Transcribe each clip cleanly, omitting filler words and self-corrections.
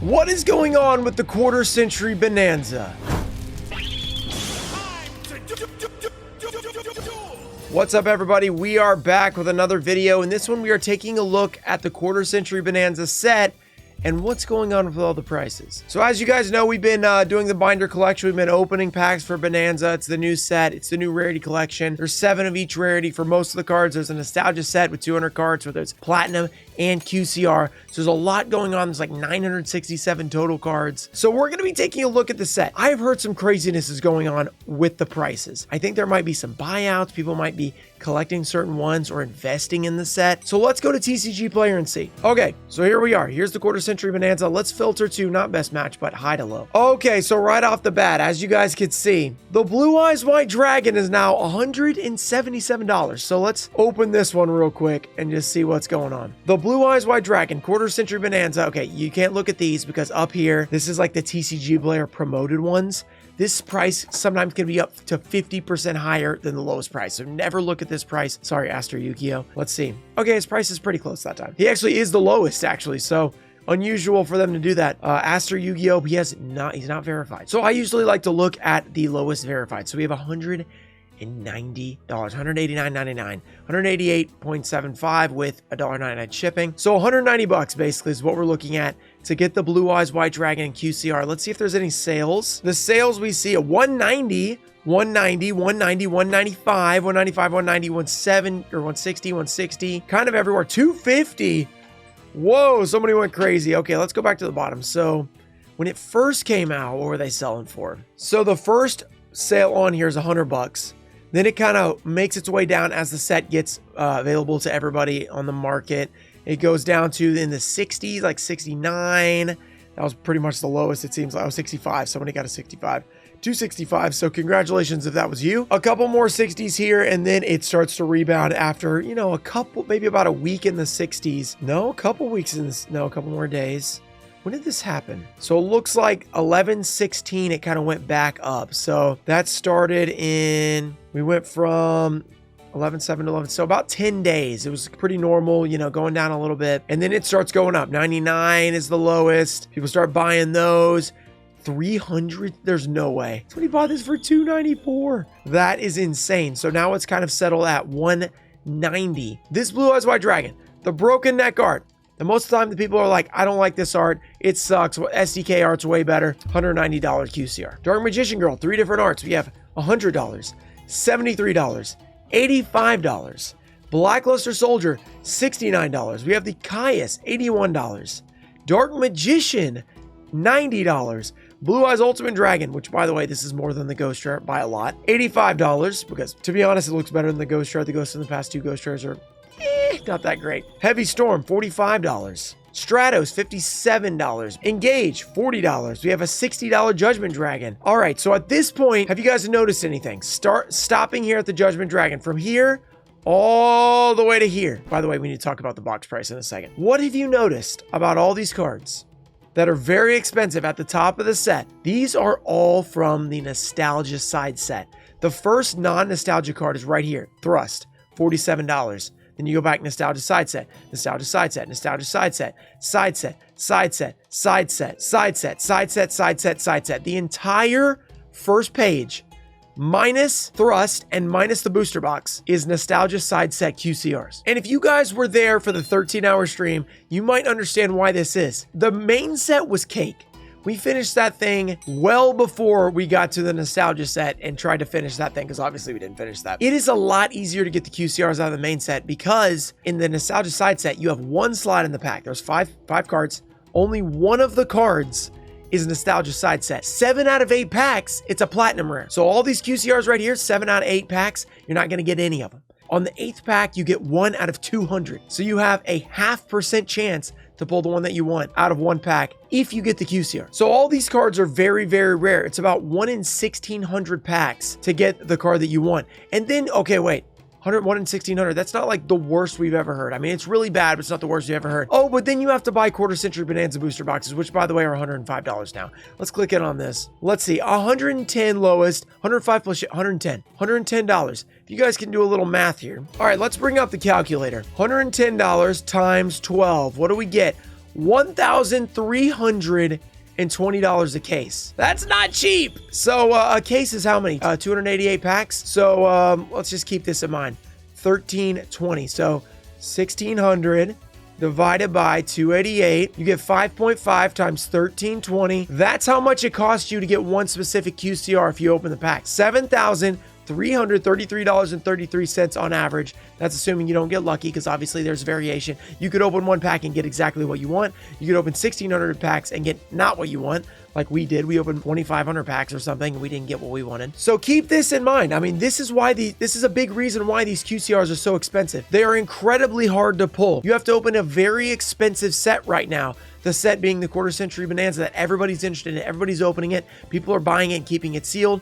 What is going on with the quarter century Bonanza? What's up, everybody? We are back with another video. In this one, we are taking a look at the quarter century Bonanza set and what's going on with all the prices. So as you guys know, we've been doing the binder collection. We've been opening packs for Bonanza. It's the new set. It's the new rarity collection. There's 7 of each rarity for most of the cards. There's a nostalgia set with 200 cards, whether it's platinum and QCR. So there's a lot going on. There's like 967 total cards. So we're going to be taking a look at the set. I've heard some craziness is going on with the prices. I think there might be some buyouts. People might be collecting certain ones or investing in the set. So let's go to TCGPlayer and see. Okay, so here we are. Here's the quarter century Bonanza. Let's filter to not best match, but high to low. Okay, so right off the bat, as you guys can see, the Blue Eyes White Dragon is now $177. So let's open this one real quick and just see what's going on. The Blue Eyes White Dragon, quarter century Bonanza. Okay, you can't look at these because up here, this is like the TCGPlayer promoted ones. This price sometimes can be up to 50% higher than the lowest price. So never look at this price. Sorry, Aster Yu-Gi-Oh. Let's see. Okay, his price is pretty close that time. He actually is the lowest, actually. So unusual for them to do that. Aster Yu-Gi-Oh, he's not verified. So I usually like to look at the lowest verified. So we have $190, $189.99, 188.75 with $1.99 shipping. So 190 bucks basically is what we're looking at to get the Blue Eyes White Dragon and QCR. Let's see if there's any sales. The sales we see a 190, 190, 190, 195, 195, 190, 170 or 160, 160, kind of everywhere. 250. Whoa, somebody went crazy. Okay, let's go back to the bottom. So when it first came out, what were they selling for? So the first sale on here is 100 bucks. Then it kind of makes its way down as the set gets available to everybody on the market. It goes down to in the 60s, like 69. That was pretty much the lowest, it seems like. Oh, 65. Somebody got a 65. 265. So congratulations if that was you. A couple more 60s here, and then it starts to rebound after, you know, a couple, maybe about a week in the 60s. No, a couple weeks in this. No, a couple more days. When did this happen? So it looks like 11/16, it kind of went back up. So that started in, we went from 11/7 to 11. So about 10 days. It was pretty normal, you know, going down a little bit. And then it starts going up. 99 is the lowest. People start buying those. 300, there's no way. Somebody bought this for $294. That is insane. So now it's kind of settled at 190. This Blue Eyes White Dragon, the broken neck art. And most of the time, the people are like, I don't like this art. It sucks. SDK art's way better. $190 QCR. Dark Magician Girl, 3 different arts. We have $100, $73, $85. Blackluster Soldier, $69. We have the Caius, $81. Dark Magician, $90. Blue Eyes Ultimate Dragon, which, by the way, this is more than the Ghost Rare by a lot. $85, because to be honest, it looks better than the Ghost Rare. The Ghosts in the past 2 Ghost Rares are not that great. Heavy Storm, $45. Stratos, $57. Engage, $40. We have a $60 Judgment Dragon. All right, so at this point, have you guys noticed anything? Stopping here at the Judgment Dragon. From here all the way to here. By the way, we need to talk about the box price in a second. What have you noticed about all these cards that are very expensive at the top of the set? These are all from the Nostalgia side set. The first non-Nostalgia card is right here. Thrust, $47. Then you go back, Nostalgia side set, Nostalgia side set, Nostalgia side set, side set, side set, side set, side set, side set, side set, side set. The entire first page, minus Thrust and minus the booster box, is Nostalgia side set QCRs. And if you guys were there for the 13-hour stream, you might understand why this is. The main set was cake. We finished that thing well before we got to the Nostalgia set and tried to finish that thing, because obviously we didn't finish that. It is a lot easier to get the QCRs out of the main set because in the Nostalgia side set, you have 1 slot in the pack. There's five cards. Only one of the cards is a Nostalgia side set. 7 out of 8 packs, it's a platinum rare. So all these QCRs right here, 7 out of 8 packs, you're not going to get any of them. On the 8th pack, you get 1 out of 200. So you have a 0.5% chance to pull the one that you want out of 1 pack if you get the QCR. So all these cards are very, very rare. It's about 1 in 1,600 packs to get the card that you want. And then, okay, wait. 101 in 1600. That's not like the worst we've ever heard. I mean, it's really bad, but it's not the worst we've ever heard. Oh, but then you have to buy quarter century Bonanza booster boxes, which by the way are $105 now. Let's click in on this. Let's see, 110 lowest, 105 plus 110, $110. If you guys can do a little math here. All right, let's bring up the calculator. $110 times 12. What do we get? $1,320 a case. That's not cheap. So a case is how many? 288 packs. So let's just keep this in mind. 1320. So 1600 divided by 288. You get 5.5 times 1320. That's how much it costs you to get one specific QCR if you open the pack. $7,333.33 on average. That's assuming you don't get lucky, because obviously there's variation. You could open one pack and get exactly what you want. You could open 1,600 packs and get not what you want, like we did. We opened 2,500 packs or something and we didn't get what we wanted. So keep this in mind. I mean, this is a big reason why these QCRs are so expensive. They are incredibly hard to pull. You have to open a very expensive set right now. The set being the quarter century Bonanza that everybody's interested in. Everybody's opening it. People are buying it and keeping it sealed.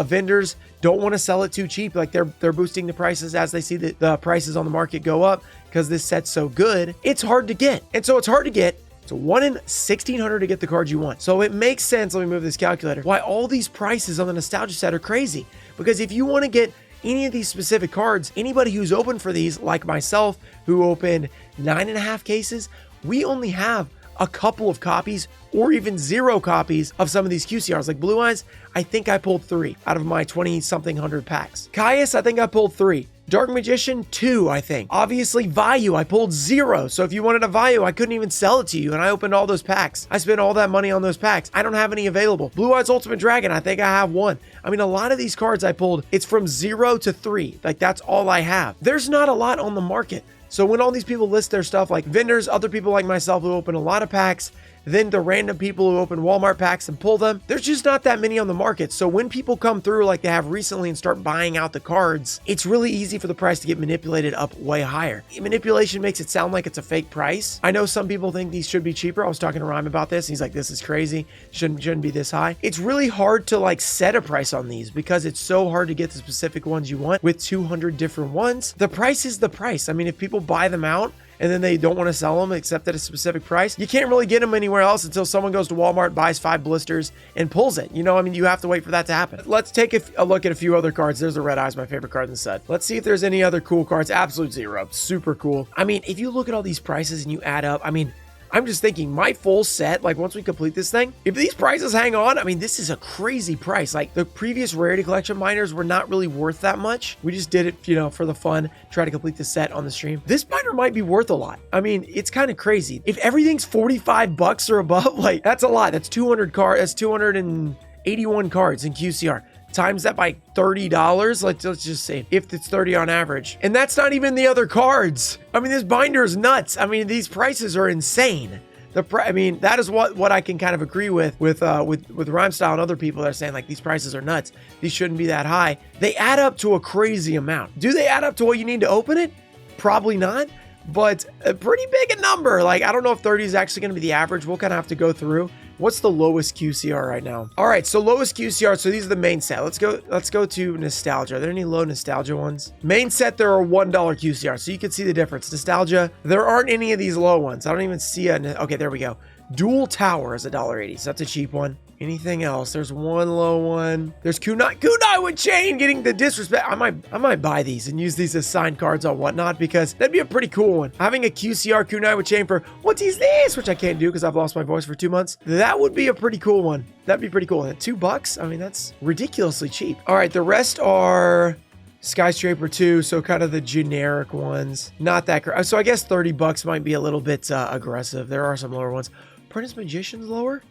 Vendors don't want to sell it too cheap. Like they're boosting the prices as they see the prices on the market go up because this set's so good. It's hard to get. And so it's hard to get. It's 1 in 1,600 to get the cards you want. So it makes sense, let me move this calculator, why all these prices on the nostalgia set are crazy. Because if you want to get any of these specific cards, anybody who's open for these, like myself, who opened 9.5 cases, we only have a couple of copies or even 0 copies of some of these QCRs. Like Blue Eyes, I think I pulled 3 out of my 20-something hundred packs. Caius, I think I pulled 3. Dark Magician, 2, I think. Obviously, Vayu, I pulled 0. So if you wanted a Vayu, I couldn't even sell it to you, and I opened all those packs. I spent all that money on those packs. I don't have any available. Blue Eyes Ultimate Dragon, I think I have 1. I mean, a lot of these cards I pulled, it's from 0 to 3. Like, that's all I have. There's not a lot on the market. So when all these people list their stuff, like vendors, other people like myself who open a lot of packs, then the random people who open Walmart packs and pull them, there's just not that many on the market. So when people come through like they have recently and start buying out the cards, it's really easy for the price to get manipulated up way higher. Manipulation makes it sound like it's a fake price. I know some people think these should be cheaper. I was talking to Rhyme about this. He's like, this is crazy. Shouldn't be this high. It's really hard to like set a price on these because it's so hard to get the specific ones you want with 200 different ones. The price is the price. I mean, if people buy them out and then they don't want to sell them except at a specific price, you can't really get them anywhere else until someone goes to Walmart, buys 5 blisters and pulls it. You know, I mean, you have to wait for that to happen. Let's take a look at a few other cards. There's the Red Eyes, my favorite card in the set. Let's see if there's any other cool cards. Absolute 0. Super cool. I mean, if you look at all these prices and you add up, I mean, I'm just thinking my full set, like once we complete this thing, if these prices hang on, I mean, this is a crazy price. Like the previous Rarity Collection binders were not really worth that much. We just did it, you know, for the fun, try to complete the set on the stream. This binder might be worth a lot. I mean, it's kind of crazy. If everything's 45 bucks or above, like that's a lot. That's 200 cards. That's 281 cards in QCR. Times that by $30, let's just say if it's 30 on average. And that's not even the other cards. I mean, this binder is nuts. I mean, these prices are insane. I mean, that is what I can kind of agree with Rhyme Style and other people that are saying like these prices are nuts. These shouldn't be that high. They add up to a crazy amount. Do they add up to what you need to open it? Probably not, but a pretty big a number. Like, I don't know if 30 is actually going to be the average. We'll kind of have to go through. What's the lowest QCR right now? All right, so lowest QCR. So these are the main set. Let's go to nostalgia. Are there any low nostalgia ones? Main set, there are $1 QCR. So you can see the difference. Nostalgia, there aren't any of these low ones. I don't even see okay, there we go. Dual Tower is $1.80. So that's a cheap one. Anything else? There's one low one. There's Kunai with chain getting the disrespect. I might buy these and use these as signed cards on whatnot because that'd be a pretty cool one. Having a QCR Kunai with chain for what is this, which I can't do because I've lost my voice for 2 months. That would be a pretty cool one. That'd be pretty cool. At $2, I mean, that's ridiculously cheap. All right, the rest are Skyscraper 2, so kind of the generic ones. Not that great. So I guess $30 might be a little bit aggressive. There are some lower ones. Apprentice Magician's lower?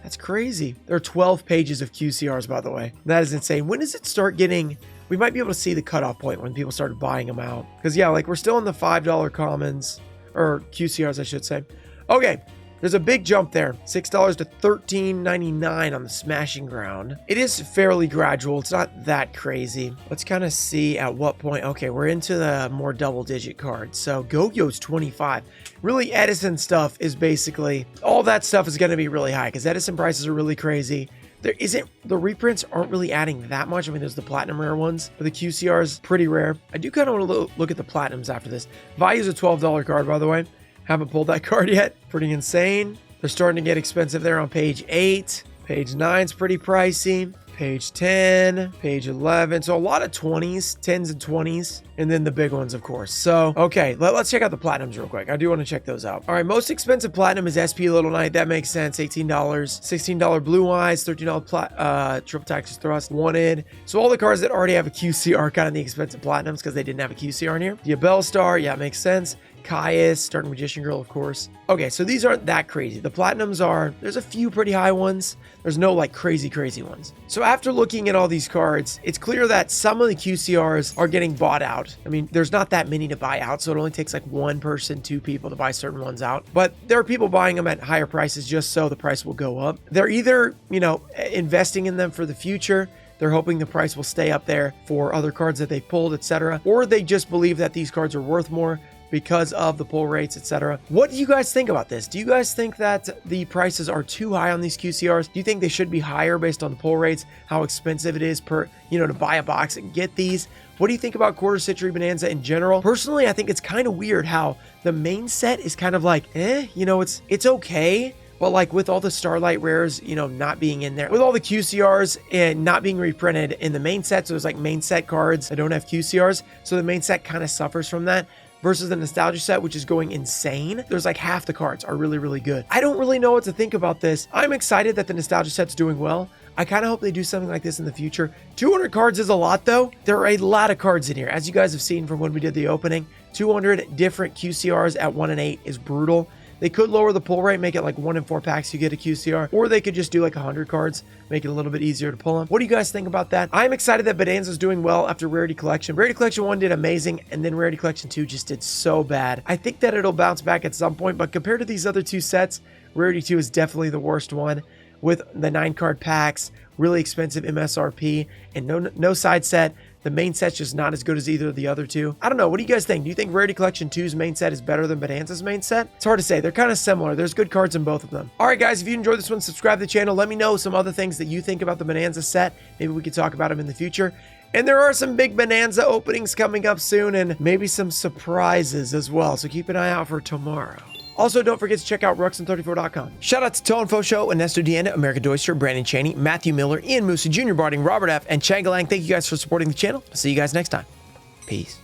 That's crazy. There are 12 pages of QCRs, by the way. That is insane. When does it start getting... We might be able to see the cutoff point when people started buying them out. Because, yeah, like, we're still in the $5 commons. Or QCRs, I should say. Okay. There's a big jump there. $6 to $13.99 on the Smashing Ground. It is fairly gradual. It's not that crazy. Let's kind of see at what point. Okay, we're into the more double-digit cards. So Go-Yo's 25. Really, Edison stuff is basically... All that stuff is going to be really high because Edison prices are really crazy. The reprints aren't really adding that much. I mean, there's the platinum rare ones, but the QCR is pretty rare. I do kind of want to look at the platinums after this. Value's a $12 card, by the way. Haven't pulled that card yet. Pretty insane. They're starting to get expensive there on page 8. Page 9's pretty pricey. page 10, page 11. So a lot of 20s, 10s and 20s, and then the big ones, of course. So, okay, let's check out the platinums real quick. I do want to check those out. All right, most expensive platinum is SP Little Knight. That makes sense. $18, $16 Blue Eyes, $13 Triple Taxes Thrust, Wanted. So all the cards that already have a QC are kind of the expensive platinums because they didn't have a QCR in here. The Abel Star, yeah, makes sense. Caius, Starting Magician Girl, of course. Okay, so these aren't that crazy. The platinums are, there's a few pretty high ones. There's no like crazy ones. So after looking at all these cards, it's clear that some of the QCRs are getting bought out. I mean, there's not that many to buy out, so it only takes like one person, two people to buy certain ones out. But there are people buying them at higher prices just so the price will go up. They're either, you know, investing in them for the future. They're hoping the price will stay up there for other cards that they've pulled, etc. Or they just believe that these cards are worth more because of the pull rates, etc. What do you guys think about this? Do you guys think that the prices are too high on these QCRs? Do you think they should be higher based on the pull rates, how expensive it is per, you know, to buy a box and get these? What do you think about Quarter Century Bonanza in general? Personally, I think it's kind of weird how the main set is kind of like, you know, it's okay. But like with all the Starlight rares, you know, not being in there, with all the QCRs and not being reprinted in the main set, so there's like main set cards that don't have QCRs, so the main set kind of suffers from that. Versus the Nostalgia set, which is going insane. There's like half the cards are really good. I don't really know what to think about this. I'm excited that the Nostalgia set's doing well. I kind of hope they do something like this in the future. 200 cards is a lot though. There are a lot of cards in here. As you guys have seen from when we did the opening, 200 different QCRs at 1 and 8 is brutal. They could lower the pull rate, make it like 1 in 4 packs you get a QCR, or they could just do like 100 cards, make it a little bit easier to pull them. What do you guys think about that? I'm excited that Bonanza's doing well after Rarity Collection. Rarity Collection 1 did amazing, and then Rarity Collection 2 just did so bad. I think that it'll bounce back at some point, but compared to these other two sets, Rarity 2 is definitely the worst one, with the 9 card packs, really expensive MSRP, and no side set. The main set's just not as good as either of the other two. I don't know. What do you guys think? Do you think Rarity Collection 2's main set is better than Bonanza's main set? It's hard to say. They're kind of similar. There's good cards in both of them. All right, guys, if you enjoyed this one, subscribe to the channel. Let me know some other things that you think about the Bonanza set. Maybe we could talk about them in the future. And there are some big Bonanza openings coming up soon and maybe some surprises as well. So keep an eye out for tomorrow. Also, don't forget to check out Ruxin34.com. Shout out to Toe Info Show, Ernesto Dienda, America Doyster, Brandon Cheney, Matthew Miller, Ian Moosey, Junior Barding, Robert F., and Changalang. Thank you guys for supporting the channel. See you guys next time. Peace.